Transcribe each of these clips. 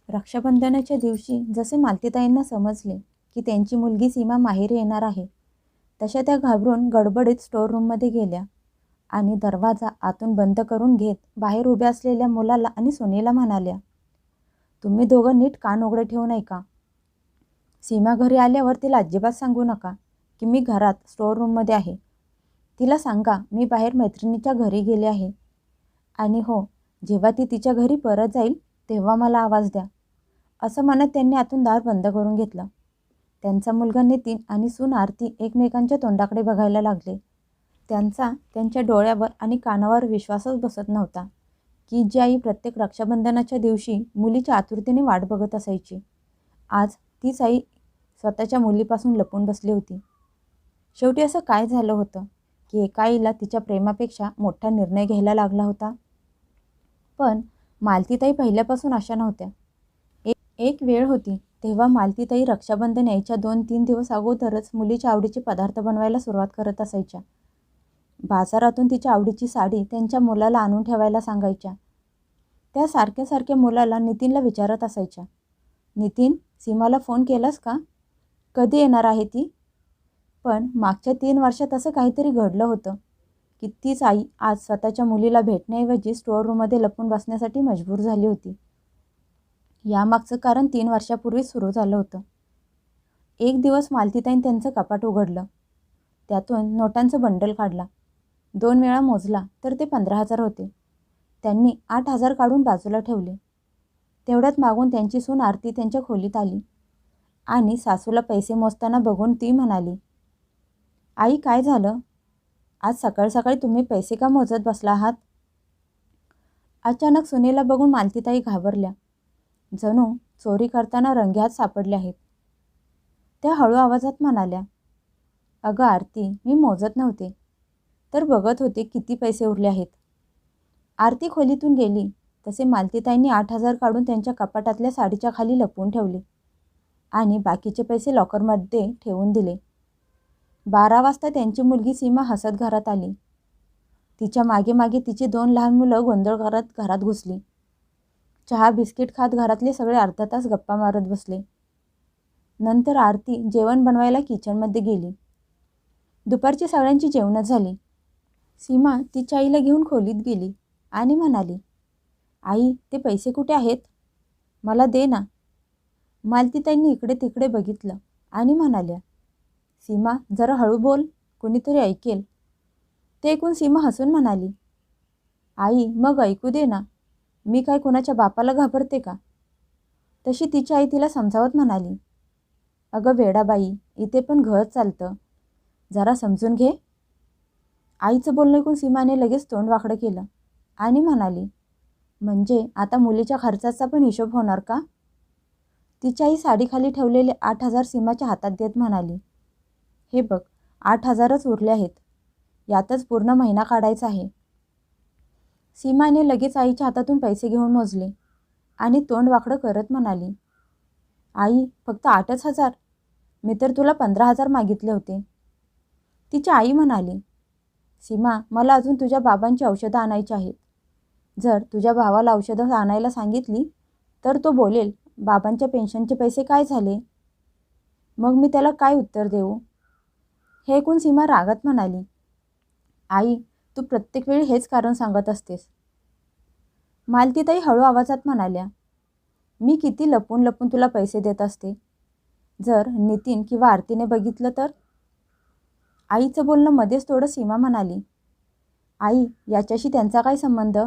रक्षाबंधनाच्या दिवशी जसे मालतीताईंना समजले की त्यांची मुलगी सीमा माहेरी येणार आहे, तशा त्या घाबरून गडबडीत स्टोअर रूममध्ये गेल्या आणि दरवाजा आतून बंद करून घेत बाहेर उभ्या असलेल्या मुलाला आणि सुनेला म्हणाल्या, तुम्ही दोघं नीट कान उघडे ठेवून ऐका. सीमा घरी आल्यावर तिला अजिबात सांगू नका की मी घरात स्टोअर रूममध्ये आहे. तिला सांगा मी बाहेर मैत्रिणीच्या घरी गेले आहे आणि हो, जेव्हा ती तिच्या घरी परत जाईल तेव्हा मला आवाज द्या. असं म्हणत त्यांनी आतून दार बंद करून घेतलं. त्यांचा मुलगा नितीन आणि सून आरती एकमेकांच्या तोंडाकडे बघायला लागले. त्यांचा त्यांच्या डोळ्यावर आणि कानावर विश्वासच बसत नव्हता की जी आई प्रत्येक रक्षाबंधनाच्या दिवशी मुलीच्या आतुरतेने वाट बघत असायची, आज तीच आई स्वतःच्या मुलीपासून लपून बसली होती. शेवटी असं काय झालं होतं की एका आईला तिच्या प्रेमापेक्षा मोठा निर्णय घ्यायला लागला होता. पण मालतीताई पहिल्यापासून अशा नव्हत्या. एक वेळ होती तेव्हा मालतीताई रक्षाबंधन यायच्या 2-3 दिवस अगोदरच मुलीच्या आवडीचे पदार्थ बनवायला सुरुवात करत असायच्या. बाजारातून तिच्या आवडीची साडी त्यांच्या मुलाला आणून ठेवायला सांगायच्या. त्या सारख्या सारख्या मुलाला नितीनला विचारत असायच्या, नितीन, सीमाला फोन केलास का? कधी येणार आहे ती? पण मागच्या 3 वर्षात असं काहीतरी घडलं होतं की तीच आई आज स्वतःच्या मुलीला भेटण्याऐवजी स्टोअर रूममध्ये लपून बसण्यासाठी मजबूर झाली होती. यामागचं कारण 3 वर्षापूर्वी सुरू झालं होतं. एक दिवस मालतीताईंनी त्यांचं कपाट उघडलं. त्यातून नोटांचं बंडल काढला. 2 वेळा मोजला तर ते 15,000 होते. त्यांनी 8,000 काढून बाजूला ठेवले. तेवढ्यात मागून त्यांची सून आरती त्यांच्या खोलीत आली आणि सासूला पैसे मोजताना बघून ती म्हणाली, आई, काय झालं? आज सकाळ सकाळी तुम्ही पैसे का मोजत बसला आहात? अचानक सुनेला बघून मालतीताई घाबरल्या. जणू चोरी करताना रंगेहात सापडले आहेत. त्या हळू आवाजात म्हणाल्या, अगं आरती, मी मोजत नव्हते, तर बघत होते किती पैसे उरले आहेत. आरती खोलीतून गेली तसे मालतीताईंनी 8,000 काढून त्यांच्या कपाटातल्या साडीच्या खाली लपवून ठेवले आणि बाकीचे पैसे लॉकरमध्ये ठेवून दिले. 12 वाजता त्यांची मुलगी सीमा हसत घरात आली. तिच्या मागे मागे तिची 2 लहान मुलं गोंधळ करत घरात घुसली. चहा बिस्किट खात घरातले सगळे अर्धा तास गप्पा मारत बसले. नंतर आरती जेवण बनवायला किचनमध्ये गेली. दुपारची सगळ्यांची जेवणं झाली. सीमा तिच्या आईला घेऊन खोलीत गेली आणि म्हणाली, आई, ते पैसे कुठे आहेत? मला दे ना. मालतीताईंनी इकडे तिकडे बघितलं आणि म्हणाल्या, सीमा, जरा हळू बोल, कुणीतरी ऐकेल. ते ऐकून सीमा हसून म्हणाली, आई, मग ऐकू दे ना, मी काय कुणाच्या बापाला घाबरते का? तशी तिची आई तिला समजावत म्हणाली, अगं वेडाबाई, इथे पण घर चालतं, जरा समजून घे. आईचं बोलणं ऐकून सीमाने लगेच तोंड वाकडं केलं आणि म्हणाली, म्हणजे आता मुलीच्या खर्चाचा पण हिशोब होणार का? तिची आई साडीखाली ठेवलेले 8,000 सीमाच्या हातात देत म्हणाली, हे बघ, 8,000च उरले आहेत. यातच पूर्ण महिना काढायचा आहे. सीमाने लगेच आईच्या हातातून पैसे घेऊन मोजले आणि तोंड वाकडं करत म्हणाली, आई, फक्त 8,000? मी तर तुला 15,000 मागितले होते. तिची आई म्हणाली, सीमा, मला अजून तुझ्या बाबांची औषधं आणायची आहेत. जर तुझ्या भावाला औषधं आणायला सांगितली तर तो बोलेल, बाबांच्या पेन्शनचे पैसे काय झाले? मग मी त्याला काय उत्तर देऊ? हे ऐकून सीमा रागात म्हणाली, आई, तू प्रत्येक वेळी हेच कारण सांगत असतेस. मालतीताई हळू आवाजात म्हणाल्या, मी किती लपून लपून तुला पैसे देत असते. जर नितीन किंवा आरतीने बघितलं तर? आईचं बोलणं मध्येच थोडं सीमा म्हणाली, आई, याच्याशी त्यांचा काय संबंध?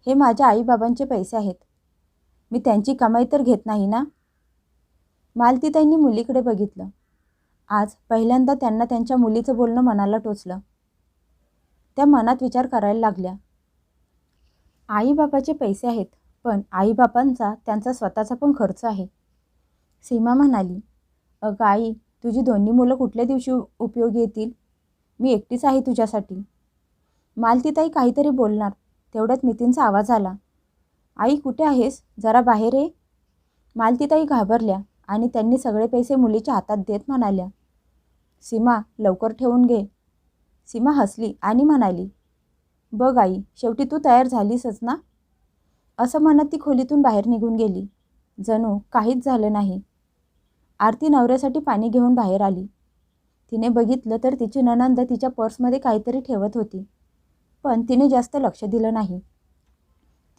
हे माझ्या आईबाबांचे पैसे आहेत. मी त्यांची कमाई तर घेत नाही ना. मालतीताईंनी मुलीकडे बघितलं. आज पहिल्यांदा त्यांना त्यांच्या मुलीचं बोलणं मनाला टोचलं. त्या मनात विचार करायला लागल्या, आईबाबाचे पैसे आहेत, पण आईबाबांचा त्यांचा स्वतःचा पण खर्च आहे. सीमा म्हणाली, अगं आई, तुझी दोन्ही मुलं कुठल्या दिवशी उपयोगी येतील? मी एकटीच आहे तुझ्यासाठी. मालतीताई काहीतरी बोलणार तेवढ्यात नितीनचा आवाज आला, आई, कुठे आहेस? जरा बाहेर ये. मालतीताई घाबरल्या आणि त्यांनी सगळे पैसे मुलीच्या हातात देत म्हणाल्या, सीमा, लवकर ठेवून घे. सीमा हसली आणि म्हणाली, बघ आई, शेवटी तू तयार झालीसच ना. असं म्हणत ती खोलीतून बाहेर निघून गेली. जणू काहीच झालं नाही. आरती नवऱ्यासाठी पाणी घेऊन बाहेर आली. तिने बघितलं तर तिची नणंद तिच्या पर्समध्ये काहीतरी ठेवत होती, पण तिने जास्त लक्ष दिलं नाही.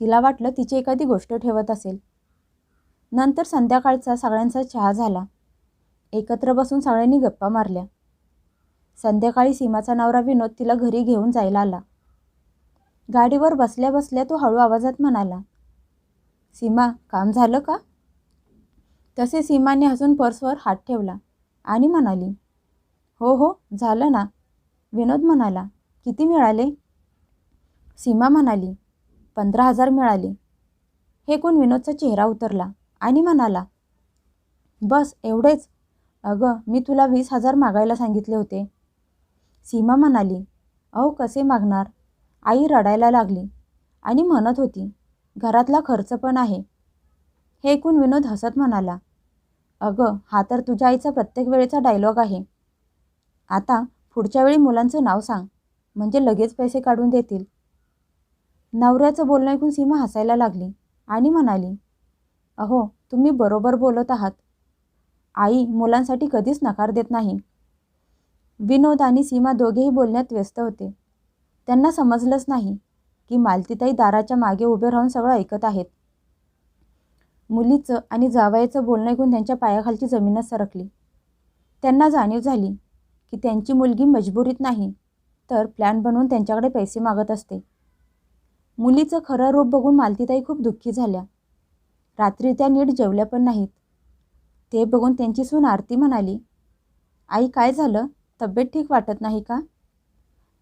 तिला वाटलं तिची एखादी गोष्ट ठेवत असेल. नंतर संध्याकाळचा सगळ्यांचा चहा झाला. एकत्र बसून सगळ्यांनी गप्पा मारल्या. संध्याकाळी सीमाचा नवरा विनोद तिला घरी घेऊन जायला आला. गाडीवर बसल्या बसल्या तो हळू आवाजात म्हणाला, सीमा, काम झालं का? तसे सीमाने हसून पर्सवर हात ठेवला आणि म्हणाली, हो हो, झालं ना. विनोद म्हणाला, किती मिळाले? सीमा म्हणाली, 15,000 मिळाले. हे ऐकून विनोदचा चेहरा उतरला आणि म्हणाला, बस एवढेच? अगं, मी तुला 20,000 मागायला सांगितले होते. सीमा म्हणाली, अहो कसे मागणार? आई रडायला लागली आणि म्हणत होती, घरातला खर्च पण आहे. हे ऐकून विनोद हसत म्हणाला, अगं, हा तर तुझ्या आईचा प्रत्येक वेळेचा डायलॉग आहे. आता पुढच्या वेळी मुलांचं नाव सांग, म्हणजे लगेच पैसे काढून देतील. नवऱ्याचं बोलणं ऐकून सीमा हसायला लागली आणि म्हणाली, अहो, तुम्ही बरोबर बोलत आहात. आई मुलांसाठी कधीच नकार देत नाही. विनोद आणि सीमा दोघेही बोलण्यात व्यस्त होते. त्यांना समजलंच नाही की मालतीताई दाराच्या मागे उभे राहून सगळं ऐकत आहेत. मुलीचं आणि जावयाचं बोलणं ऐकून त्यांच्या पायाखालची जमीनच सरकली. त्यांना जाणीव झाली की त्यांची मुलगी मजबुरीत नाही, तर प्लॅन बनवून त्यांच्याकडे पैसे मागत असते. मुलीचं खरं रूप बघून मालतीताई खूप दुःखी झाल्या. रात्री त्या नीट जेवल्या पण नाहीत. ते बघून त्यांची सून आरती म्हणाली, आई काय झालं? तब्येत ठीक वाटत नाही का?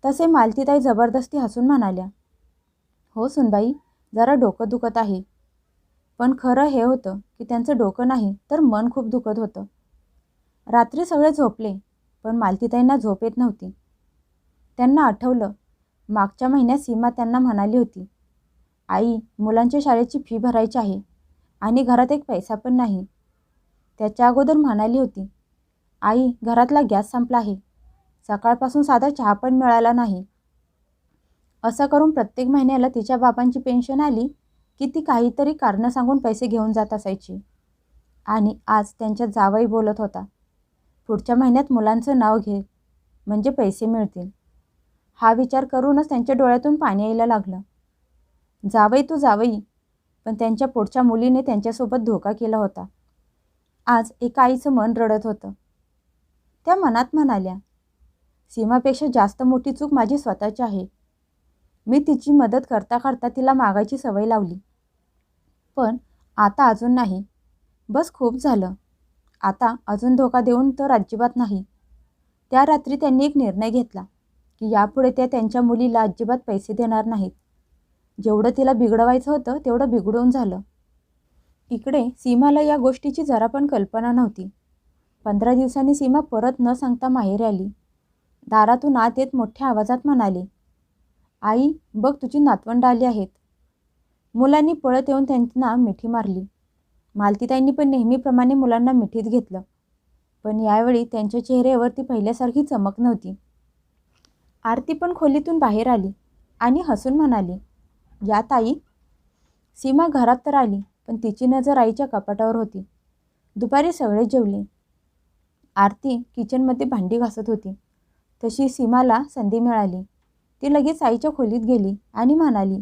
तसे मालतीताई जबरदस्ती हसून म्हणाल्या, हो सुनबाई, जरा डोकं दुखत आहे. पण खरं हे होतं की त्यांचं डोकं नाही तर मन खूप दुखत होतं. रात्री सगळे झोपले, पण मालतीताईंना झोप येत नव्हती. त्यांना आठवलं, मागच्या महिन्यात सीमा त्यांना म्हणाली होती, आई मुलांच्या शाळेची फी भरायची आहे आणि घरात एक पैसा पण नाही. त्याच्या अगोदर म्हणाली होती, आई घरातला गॅस संपला आहे, सकाळपासून साधा चहा पण मिळाला नाही. असं करून प्रत्येक महिन्याला तिच्या बाबांची पेन्शन आली की ती काहीतरी कारणं सांगून पैसे घेऊन जात असायची. आणि आज त्यांच्या जावई बोलत होता, पुढच्या महिन्यात मुलांचं नाव घे म्हणजे पैसे मिळतील. हा विचार करूनच त्यांच्या डोळ्यातून पाणी यायला लागलं. जावई तो जावई, पण त्यांच्या पुढच्या मुलीने त्यांच्यासोबत धोका केला होता. आज एका आईचं मन रडत होतं. त्या मनात म्हणाल्या, सीमापेक्षा जास्त मोठी चूक माझी स्वतःची आहे. मी तिची मदत करता करता तिला मागायची सवय लावली. पण आता अजून नाही. बस खूप झालं. आता अजून धोका देऊन तर अजिबात नाही. त्या रात्री त्यांनी एक निर्णय घेतला की यापुढे त्या त्यांच्या मुलीला अजिबात पैसे देणार नाहीत. जेवढं तिला बिघडवायचं होतं तेवढं बिघडवून झालं. इकडे सीमाला या गोष्टीची जरा पण कल्पना नव्हती. 15 दिवसांनी सीमा परत न सांगता माहेरी आली. दारातून आत येत मोठ्या आवाजात म्हणाली, आई बघ तुझी नातवंड आली आहेत. मुलांनी पळत येऊन त्यांना मिठी मारली. मालतीताईंनी पण नेहमीप्रमाणे मुलांना मिठीत घेतलं, पण यावेळी त्यांच्या चेहऱ्यावरती पहिल्यासारखी चमक नव्हती. आरती पण खोलीतून बाहेर आली आणि हसून म्हणाली, या ताई. सीमा घरात तर आली, पण तिची नजर आईच्या कपाटावर होती. दुपारी सगळे जेवले. आरती किचनमध्ये भांडी घासत होती. तशी सीमाला संधी मिळाली. ती लगेच आईच्या खोलीत गेली आणि म्हणाली,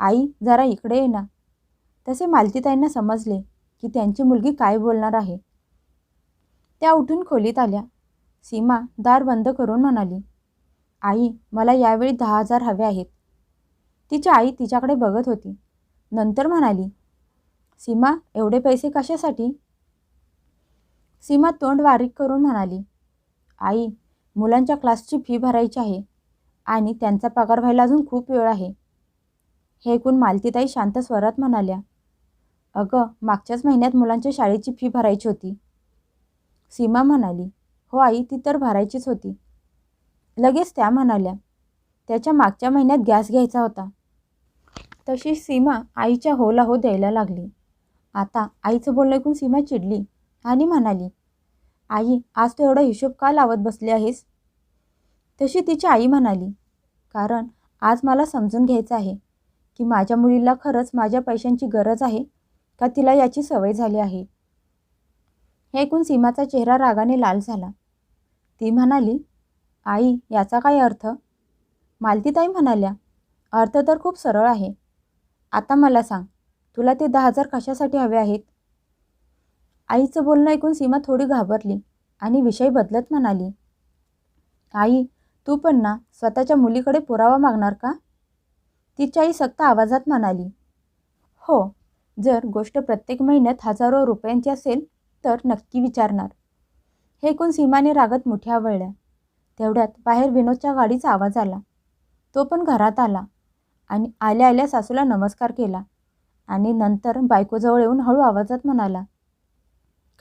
आई जरा इकडे ये ना. तसे मालतीताईंना समजले की त्यांची मुलगी काय बोलणार आहे. त्या उठून खोलीत आल्या. सीमा दार बंद करून म्हणाली, आई मला यावेळी 10,000 हवे आहेत. तिची आई तिच्याकडे बघत होती. नंतर म्हणाली, सीमा एवढे पैसे कशासाठी? सीमा तोंड बारीक करून म्हणाली, आई मुलांच्या क्लासची फी भरायची आहे आणि त्यांचा पगार व्हायला अजून खूप वेळ आहे. हे ऐकून मालतीताई शांत स्वरात म्हणाल्या, अगं मागच्याच महिन्यात मुलांच्या शाळेची फी भरायची होती. सीमा म्हणाली, हो आई ती तर भरायचीच होती. लगेच त्या म्हणाल्या, त्याच्या मागच्या महिन्यात गॅस घ्यायचा होता. तशी सीमा आईच्या होला हो द्यायला लागली. आता आईचं बोलणं ऐकून सीमा चिडली आणि म्हणाली, आई आज तू एवढा हिशोब का लावत बसली आहेस? तशी तिची आई म्हणाली, कारण आज मला समजून घ्यायचं आहे की माझ्या मुलीला खरंच माझ्या पैशांची गरज आहे का तिला याची सवय झाली आहे. हे ऐकून सीमाचा चेहरा रागाने लाल झाला. ती म्हणाली, आई, याचा काय अर्थ? मालतीताई म्हणाल्या, अर्थ तर खूप सरळ आहे. आता मला सांग, तुला ते 10,000 कशासाठी हवे आहेत? आईचं बोलणं ऐकून सीमा थोडी घाबरली आणि विषय बदलत म्हणाली, आई, तू पण ना स्वतःच्या मुलीकडे पुरावा मागणार का? तिची आई सक्त आवाजात म्हणाली, हो, जर गोष्ट प्रत्येक महिन्यात हजारो रुपयांची असेल तर नक्की विचारणार. हे ऐकून सीमाने रागात मुठ्या आवळल्या. तेवढ्यात बाहेर विनोदच्या गाडीचा आवाज आला. तो पण घरात आला आणि आल्या आल्या सासूला नमस्कार केला आणि नंतर बायकोजवळ येऊन हळू आवाजात म्हणाला,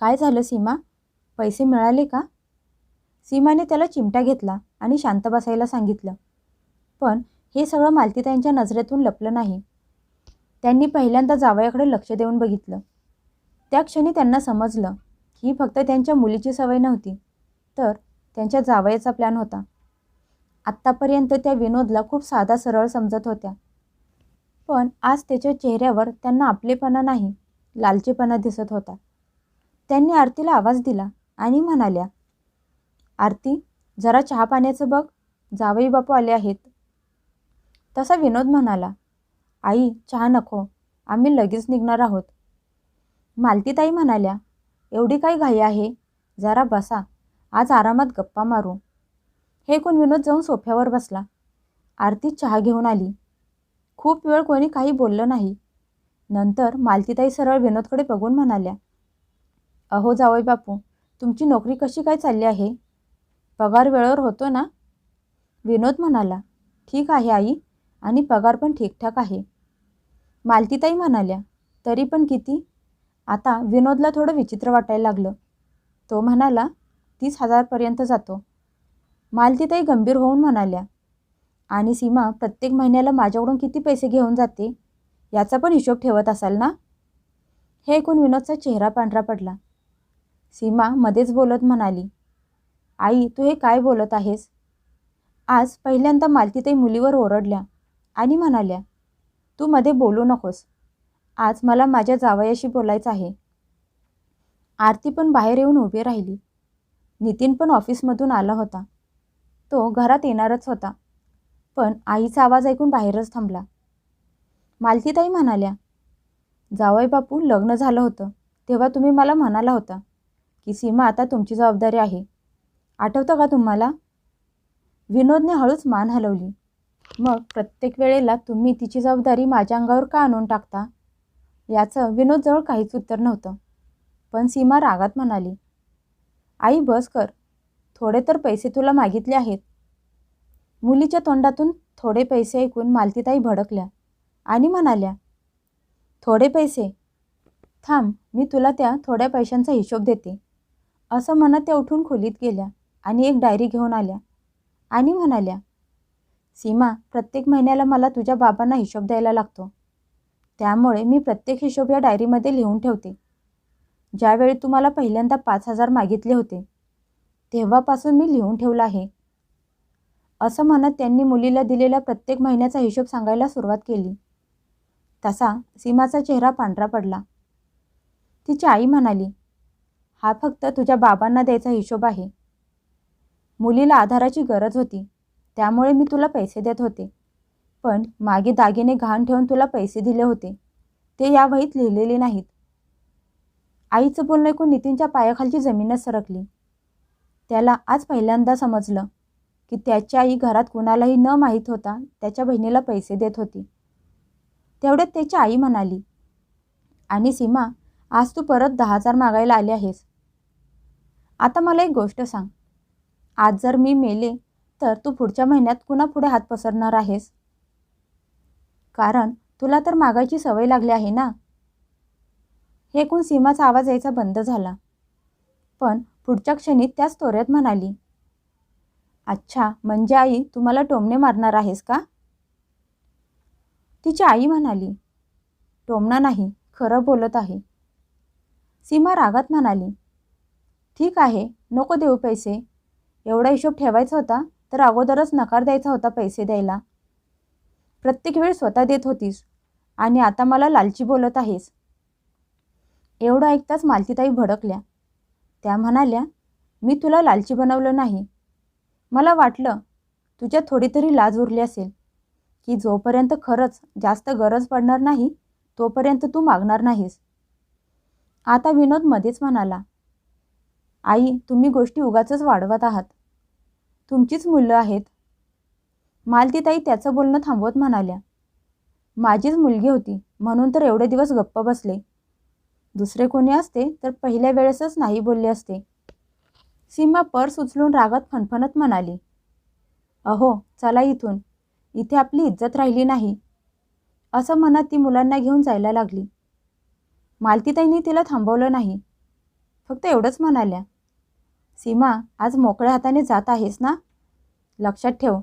काय झालं सीमा? पैसे मिळाले का? सीमाने त्याला चिमटा घेतला आणि शांत बसायला सांगितलं. पण हे सगळं मालतीताईंच्या नजरेतून लपलं नाही. त्यांनी पहिल्यांदा जावयाकडे लक्ष देऊन बघितलं. त्या क्षणी त्यांना समजलं ही फक्त त्यांच्या मुलीची सवय नव्हती, तर त्यांच्या जावयाचा प्लॅन होता. आत्तापर्यंत त्या विनोदला खूप साधा सरळ समजत होत्या, पण आज त्याच्या चेहऱ्यावर त्यांना आपलेपणा नाही, लालचेपणा दिसत होता. त्यांनी आरतीला आवाज दिला आणि म्हणाल्या, आरती, जरा चहा पाण्याचं बघ, जावई बापू आले आहेत. तसा विनोद म्हणाला, आई, चहा नको, आम्ही लगेच निघणार आहोत. मालतीताई म्हणाल्या, एवढी काय घाई आहे? जरा बसा, आज आरामात गप्पा मारू. हे ऐकून विनोद जाऊन सोफ्यावर बसला. आरती चहा घेऊन आली. खूप वेळ कोणी काही बोललं नाही. नंतर मालतीताई सरळ विनोदकडे बघून म्हणाल्या, अहो जावई बापू, तुमची नोकरी कशी काय चालली आहे? पगार वेळेवर होतो ना? विनोद म्हणाला, ठीक आहे आई, आणि पगार पण ठीकठाक आहे. मालतीताई म्हणाल्या, तरी पण किती? आता विनोदला थोडं विचित्र वाटायला लागलं. तो म्हणाला, 30,000 पर्यंत जातो. मालतीताई गंभीर होऊन म्हणाल्या, आणि सीमा प्रत्येक महिन्याला माझ्याकडून किती पैसे घेऊन जाते याचा पण हिशोब ठेवत असाल ना? हे ऐकून विनोदचा चेहरा पांढरा पडला. सीमा मध्येच बोलत म्हणाली, आई, तू हे काय बोलत आहेस? आज पहिल्यांदा मालतीताई मुलीवर ओरडल्या आणि म्हणाल्या, तू मध्ये बोलू नकोस. आज मला माझ्या जावयाशी बोलायचं आहे. आरती पण बाहेर येऊन उभी राहिली. नितीन पण ऑफिसमधून आला होता. तो घरात येणारच होता, पण आईचा आवाज ऐकून बाहेरच थांबला. मालतीताई म्हणाल्या, जावई बापू, लग्न झालं होतं तेव्हा तुम्ही मला म्हणाला होता की सीमा आता तुमची जबाबदारी आहे. आठवतं का तुम्हाला? विनोदने हळूच मान हलवली. मग प्रत्येक वेळेला तुम्ही तिची जबाबदारी माझ्या अंगावर का आणून टाकता? याचं विनोदजवळ काहीच उत्तर नव्हतं. पण सीमा रागात म्हणाली, आई बस कर, थोडे तर पैसे तुला मागितले आहेत. मुलीच्या तोंडातून थोडे पैसे ऐकून मालतीताई भडकल्या आणि म्हणाल्या, थोडे पैसे? थांब, मी तुला त्या थोड्या पैशांचा हिशोब देते. असं म्हणत त्या उठून खोलीत गेल्या आणि एक डायरी घेऊन आल्या आणि म्हणाल्या, सीमा, प्रत्येक महिन्याला मला तुझ्या बाबांना हिशोब द्यायला लागतो. त्यामुळे मी प्रत्येक हिशोब या डायरीमध्ये लिहून ठेवते. ज्यावेळी तुम्हाला पहिल्यांदा 5,000 मागितले होते तेव्हापासून मी लिहून ठेवलं आहे. असं म्हणत त्यांनी मुलीला दिलेल्या प्रत्येक महिन्याचा हिशोब सांगायला सुरुवात केली. तसा सीमाचा चेहरा पांढरा पडला. तिची आई म्हणाली, हा फक्त तुझ्या बाबांना द्यायचा हिशोब आहे. मुलीला आधाराची गरज होती, त्यामुळे मी तुला पैसे देत होते. पण मागे दागिने गहाण ठेवून तुला पैसे दिले होते, ते या वहीत लिहिलेले नाहीत. आईचं बोलणं ऐकून नितीनच्या पायाखालची जमीनच सरकली. त्याला आज पहिल्यांदा समजलं की त्याची आई घरात कुणालाही न माहीत होता त्याच्या बहिणीला पैसे देत होती. तेवढ्यात त्याची आई म्हणाली, आणि सीमा, आज तू परत 10,000 मागायला आली आहेस. आता मला एक गोष्ट सांग, आज जर मी मेले तर तू पुढच्या महिन्यात कुणापुढे हात पसरणार आहेस? कारण तुला तर मागायची सवय लागली आहे ना. हे ऐकून सीमाचा आवाज यायचा बंद झाला, पण पुढच्या क्षणी त्याच तोऱ्यात म्हणाली, अच्छा, म्हणजे आई, तू मला टोमणे मारणार आहेस का? तिची आई म्हणाली, टोमणा नाही, खरं बोलत आहे. सीमा रागात म्हणाली, ठीक आहे, नको देऊ पैसे. एवढा हिशोब ठेवायचा होता तर अगोदरच नकार द्यायचा होता पैसे द्यायला. प्रत्येक वेळ स्वतः देत होतीस आणि आता मला लालची बोलत आहेस. एवढं ऐकताच मालतीताई भडकल्या. त्या म्हणाल्या, मी तुला लालची बनवलं नाही. मला वाटलं तुझ्यात थोडी तरी लाज उरली असेल की जोपर्यंत खरंच जास्त गरज पडणार नाही तोपर्यंत तू मागणार नाहीस. आता विनोद मध्येच म्हणाला, आई तुम्ही गोष्टी उगाचच वाढवत आहात. तुमचीच मुलं आहेत. मालतीताई त्याचं बोलणं थांबवत म्हणाल्या, माझीच मुलगी होती म्हणून तर एवढे दिवस गप्प बसले. दुसरे कोणी असते तर पहिल्या वेळेसच नाही बोलले असते. सीमा पर्स उचलून रागात फणफणत म्हणाली, अहो चला इथून, इथे आपली इज्जत राहिली नाही. असं म्हणत ती मुलांना घेऊन जायला लागली. मालतीताईंनी तिला थांबवलं नाही. फक्त एवढंच म्हणाल्या, सीमा आज मोकळ्या हाताने जात आहेस ना? लक्षात ठेव,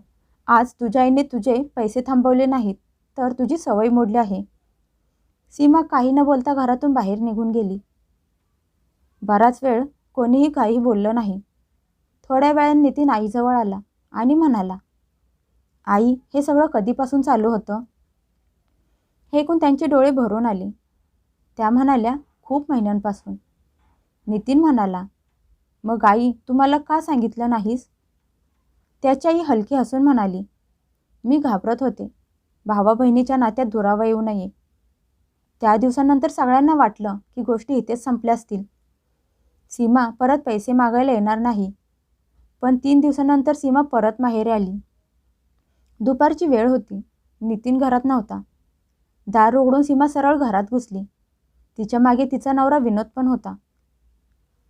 आज तुझ्या आईने तुझे पैसे थांबवले नाहीत तर तुझी सवय मोडली आहे. सीमा काही न बोलता घरातून बाहेर निघून गेली. बराच वेळ कोणीही काही बोललं नाही. थोड्या वेळाने नितीन आईजवळ आला आणि म्हणाला, आई हे सगळं कधीपासून चालू होतं? हे ऐकून त्यांचे डोळे भरून आले. त्या म्हणाल्या, खूप महिन्यांपासून. नितीन म्हणाला, मग आई तू मला का सांगितलं नाहीस? त्याची आई हलकी हसून म्हणाली, मी घाबरत होते. भावा बहिणीच्या नात्यात दुरावा येऊ नये. त्या दिवसानंतर सगळ्यांना वाटलं की गोष्टी इथेच संपल्या असतील. सीमा परत पैसे मागायला येणार नाही. पण 3 दिवसानंतर सीमा परत माहेरी आली. दुपारची वेळ होती. नितीन घरात नव्हता. दार उघडून सीमा सरळ घरात घुसली. तिच्या मागे तिचा नवरा विनोद पण होता.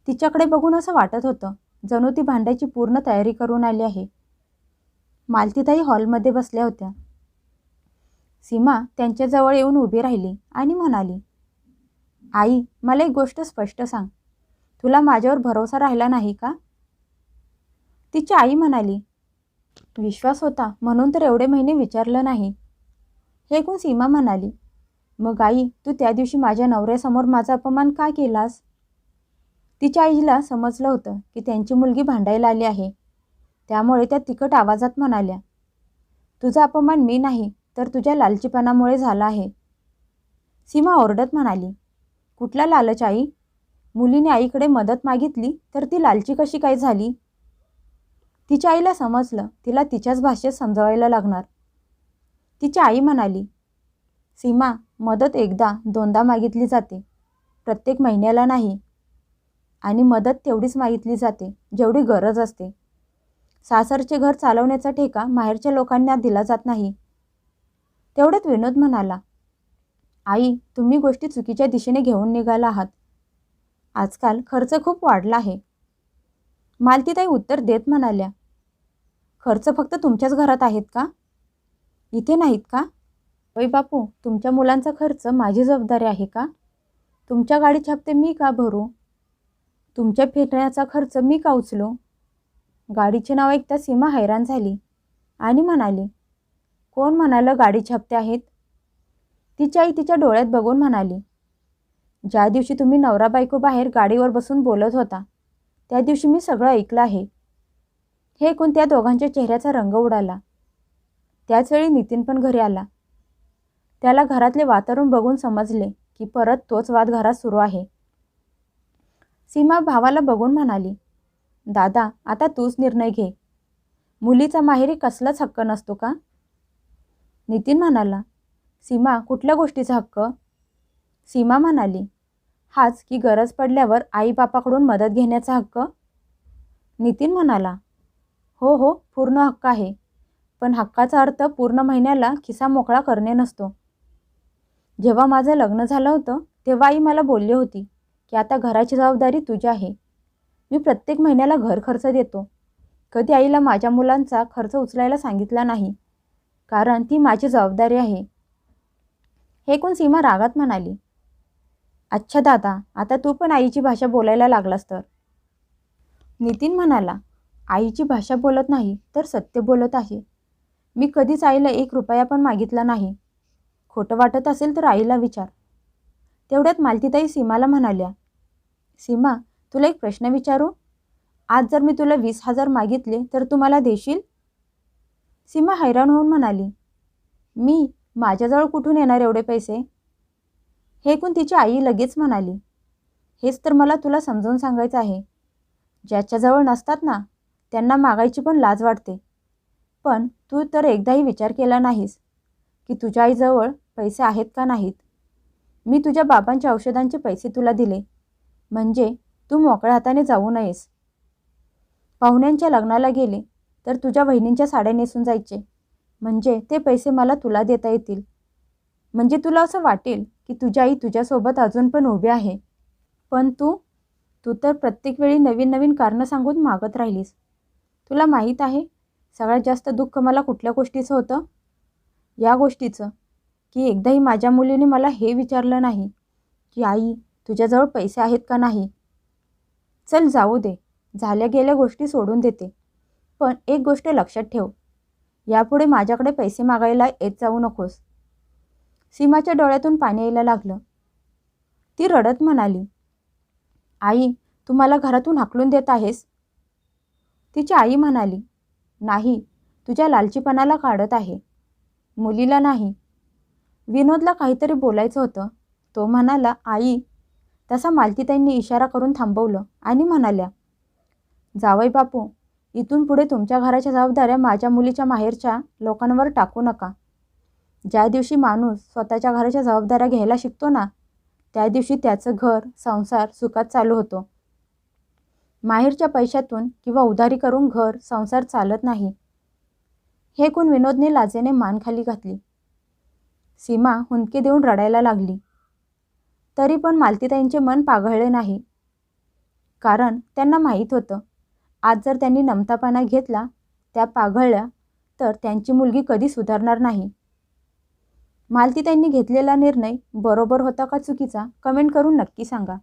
तिच्याकडे बघून असं वाटत होतं जणू ती भांड्याची पूर्ण तयारी करून आली आहे. मालतीताई हॉलमध्ये बसल्या होत्या. सीमा त्यांच्याजवळ येऊन उभी राहिली आणि म्हणाली, आई मला एक गोष्ट स्पष्ट सांग, तुला माझ्यावर भरोसा राहिला नाही का? तिची आई म्हणाली, विश्वास होता म्हणून तर एवढे महिने विचारलं नाही. हे ऐकून सीमा म्हणाली, मग आई तू त्या दिवशी माझ्या नवऱ्यासमोर माझा अपमान का केलास? तिच्या आईला समजलं होतं की त्यांची मुलगी भांडायला आली आहे. त्यामुळे त्या तिखट आवाजात म्हणाल्या, तुझा अपमान मी नाही तर तुझ्या लालचीपणामुळे झाला आहे. सीमा ओरडत म्हणाली, कुठला लालच आई? मुलीने आईकडे मदत मागितली तर ती लालची कशी काय झाली? तिच्या आईला समजलं तिला तिच्याच भाषेत समजावायला लागणार. तिची आई म्हणाली, सीमा मदत एकदा दोनदा मागितली जाते, प्रत्येक महिन्याला नाही. आणि मदत तेवढीच मागितली जाते जेवढी गरज असते. सासरचे घर चालवण्याचा ठेका माहेरच्या लोकांना दिला जात नाही. तेवढ्यात विनोद म्हणाला, आई तुम्ही गोष्टी चुकीच्या दिशेने घेऊन निघाला आहात. आजकाल खर्च खूप वाढला आहे. मालतीताई उत्तर देत म्हणाल्या, खर्च फक्त तुमच्याच घरात आहेत का? इथे नाहीत का? होय बापू, तुमच्या मुलांचा खर्च माझी जबाबदारी आहे का? तुमच्या गाडीचे हप्ते मी का भरू? तुमच्या फिरण्याचा खर्च मी का उचलू? गाडीचे नाव ऐकता सीमा हैराण झाली आणि म्हणाली, कोण म्हणालं गाडीचे हप्ते आहेत? तिची आई तिच्या डोळ्यात बघून म्हणाली, ज्या दिवशी तुम्ही नवरा बायको बाहेर गाडीवर बसून बोलत होता त्या दिवशी मी सगळं ऐकलं आहे. हे ऐकून त्या दोघांच्या चेहऱ्याचा रंग उडाला. त्याचवेळी नितीन पण घरी आला. त्याला घरातले वातावरण बघून समजले की परत तोच वाद घरात सुरू आहे. सीमा भावाला बघून म्हणाली, दादा आता तूच निर्णय घे. मुलीचा माहेरी कसलाच हक्क नसतो का? नितीन म्हणाला, सीमा कुठल्या गोष्टीचा हक्क? सीमा म्हणाली, हाच की गरज पडल्यावर आईबापाकडून मदत घेण्याचा हक्क. नितीन म्हणाला, हो हो पूर्ण हक्क आहे. पण हक्काचा अर्थ पूर्ण महिन्याला खिसा मोकळा करणे नसतो. जेव्हा माझं लग्न झालं होतं तेव्हा आई मला बोलली होती की आता घराची जबाबदारी तुझी आहे. मी प्रत्येक महिन्याला घर खर्च देतो. कधी आईला माझ्या मुलांचा खर्च उचलायला सांगितला नाही, कारण ती माझी जबाबदारी आहे. हे ऐकून सीमा रागात म्हणाली, अच्छा दादा, आता तू पण आईची भाषा बोलायला लागलास तर? नितीन म्हणाला, आईची भाषा बोलत नाही तर सत्य बोलत आहे. मी कधीच आईला 1 रुपया पण मागितला नाही. खोटं वाटत असेल तर आईला विचार. तेवढ्यात मालतीताई सीमाला म्हणाल्या, सीमा तुला एक प्रश्न विचारू? आज जर मी तुला 20,000 मागितले तर तू मला देशील? सीमा हैराण होऊन म्हणाली, माझ्याजवळ कुठून येणार एवढे पैसे? हे ऐकून तिची आई लगेच म्हणाली, हेच तर मला तुला समजावून सांगायचं आहे. ज्याच्याजवळ नसतात ना, त्यांना मागायची पण लाज वाटते. पण तू तर एकदाही विचार केला नाहीस की तुझ्या आईजवळ पैसे आहेत का नाहीत. मी तुझ्या बाबांच्या औषधांचे पैसे तुला दिले, म्हणजे तू मोकळ्या हाताने जाऊ नयेस. पाहुण्यांच्या लग्नाला गेले तर तुझ्या बहिणींच्या साड्या नेसून जायचे, म्हणजे ते पैसे मला तुला देता येतील. म्हणजे तुला असं वाटेल की तुझी आई तुझ्यासोबत अजून पण उभी आहे. पण तू तू तर प्रत्येक वेळी नवीन नवीन कारणं सांगून मागत राहिलीस. तुला माहीत आहे सगळ्यात जास्त दुःख मला कुठल्या गोष्टीचं होतं? या गोष्टीचं की एकदाही माझ्या मुलीने मला हे विचारलं नाही की आई तुझ्याजवळ पैसे आहेत का नाही. चल जाऊ दे, झाल्या गेल्या गोष्टी सोडून देते. पण एक गोष्ट लक्षात ठेव, यापुढे माझ्याकडे पैसे मागायला येत जाऊ नकोस. सीमाच्या डोळ्यातून पाणी यायला लागलं. ती रडत म्हणाली, आई तू मला घरातून हाकलून देत आहेस? तिची आई म्हणाली, नाही, तुझ्या लालचीपणाला काढत आहे, मुलीला नाही. विनोदला काहीतरी बोलायचं होतं. तो म्हणाला, आई. तसा मालतीताईंनी इशारा करून थांबवलं आणि म्हणाल्या, जावई बापू, इथून पुढे तुमच्या घराच्या जबाबदाऱ्या माझ्या मुलीच्या माहेरच्या लोकांवर टाकू नका. ज्या दिवशी माणूस स्वतःच्या घराच्या जबाबदाऱ्या घ्यायला शिकतो ना, त्या दिवशी त्याचं घर संसार सुखात चालू होतो. माहेरच्या पैशातून किंवा उधारी करून घर संसार चालत नाही. हे ऐकून विनोदने लाजेने मान खाली घातली. सीमा हुंदके देऊन रडायला लागली. तरी पण मालतीताईंचे मन पाघळले नाही. कारण त्यांना माहीत होतं, आज जर त्यांनी नमतापणा घेतला, त्या पाघळल्या, तर त्यांची मुलगी कधी सुधारणार नाही. मालतीताईंनी घेतलेला निर्णय बरोबर होता का चुकीचा, कमेंट करून नक्की सांगा.